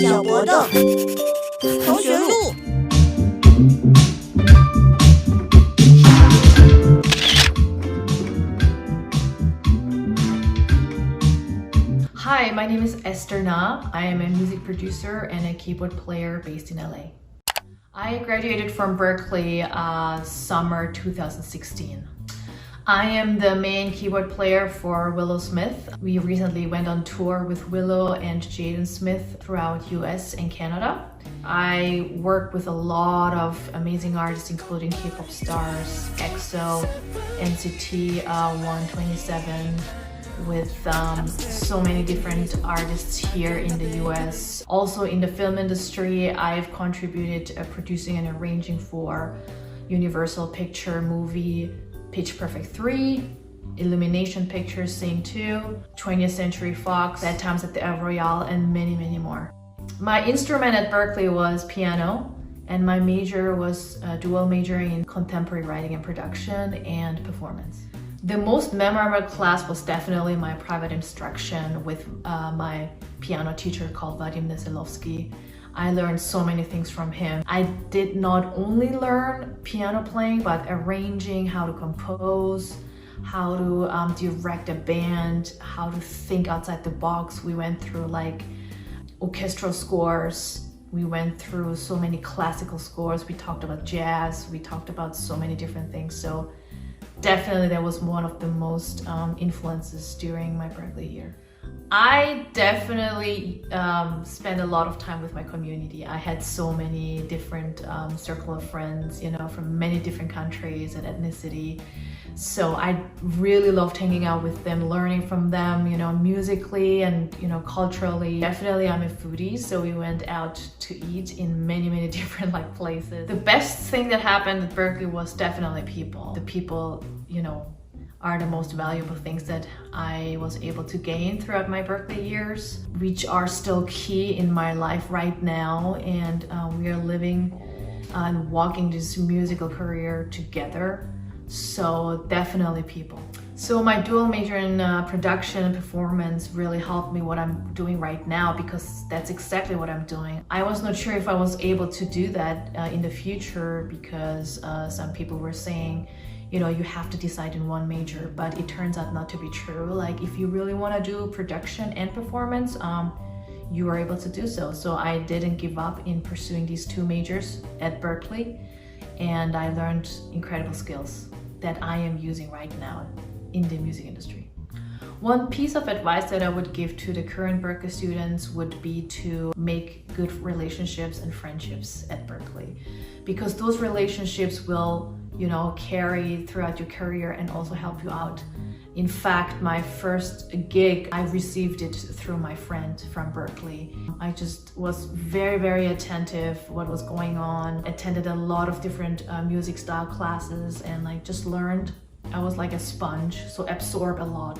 小活动，同学录。Hi, my name is Ester. I am a music producer and a keyboard player based in LA. I graduated from Berkeley summer 2016. I am the main keyboard player for Willow Smith. We recently went on tour with Willow and Jaden Smith throughout US and Canada. I work with a lot of amazing artists including K-pop stars, EXO, NCT127, with so many different artists here in the US. Also in the film industry, I've contributed producing and arranging for Universal Picture movie Pitch Perfect 3, Illumination Pictures Scene 2, 20th Century Fox, Bad Times at the El Royale, and many, many more. My instrument at Berkeley was piano, and my major was dual majoring in contemporary writing and production and performance. The most memorable class was definitely my private instruction with my piano teacher called Vadim Neselovsky. I learned so many things from him. I did not only learn piano playing, but arranging, how to compose, how to direct a band, how to think outside the box. We went through like orchestral scores. We went through so many classical scores. We talked about jazz. We talked about so many different things. So definitely that was one of the most influences during my Berkeley year. I definitely spent a lot of time with my community. I had so many different circle of friends, you know, from many different countries and ethnicity. So I really loved hanging out with them, learning from them, you know, musically and, you know, culturally. Definitely I'm a foodie, so we went out to eat in many, many different like places. The best thing that happened at Berkeley was definitely people. The people, you know, are the most valuable things that I was able to gain throughout my Berkeley years, which are still key in my life right now. And we are living and walking this musical career together. So definitely people. So my dual major in production and performance really helped me what I'm doing right now, because that's exactly what I'm doing. I was not sure if I was able to do that in the future, because some people were saying, you know, you have to decide in one major, but it turns out not to be true. Like if you really want to do production and performance, you are able to do so. So I didn't give up in pursuing these two majors at Berkeley, and I learned incredible skills that I am using right now in the music industry. One piece of advice that I would give to the current Berkeley students would be to make good relationships and friendships at Berkeley, because those relationships will, you know, carry throughout your career and also help you out. In fact, my first gig, I received it through my friend from Berkeley. I just was very, very attentive what was going on, attended a lot of different music style classes, and like just learned. I was like a sponge, so absorb a lot.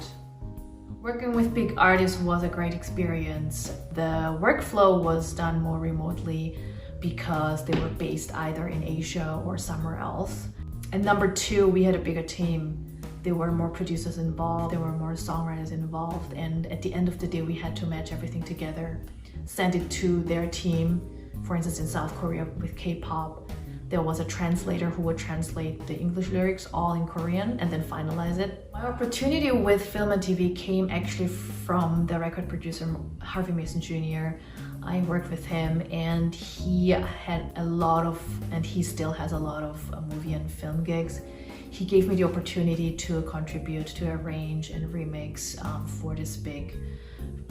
Working with big artists was a great experience. The workflow was done more remotely because they were based either in Asia or somewhere else. And number two, we had a bigger team. There were more producers involved, there were more songwriters involved, and at the end of the day, we had to match everything together, send it to their team. For instance, in South Korea with K-pop, there was a translator who would translate the English lyrics all in Korean and then finalize it. My opportunity with film and TV came actually from the record producer Harvey Mason Jr. I worked with him, and he had a lot of, and he still has a lot of movie and film gigs. He gave me the opportunity to contribute, to arrange and remix for this big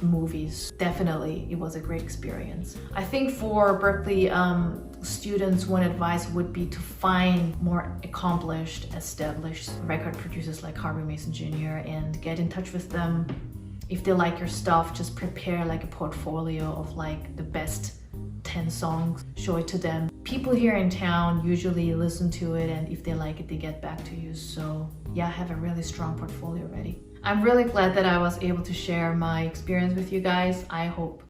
movies. Definitely, it was a great experience. I think for Berkeley students, one advice would be to find more accomplished, established record producers like Harvey Mason Jr. and get in touch with them. If they like your stuff, just prepare like a portfolio of like the best 10 songs, show it to them. People here in town usually listen to it, and if they like it, they get back to you. So yeah, have a really strong portfolio ready. I'm really glad that I was able to share my experience with you guys. I hope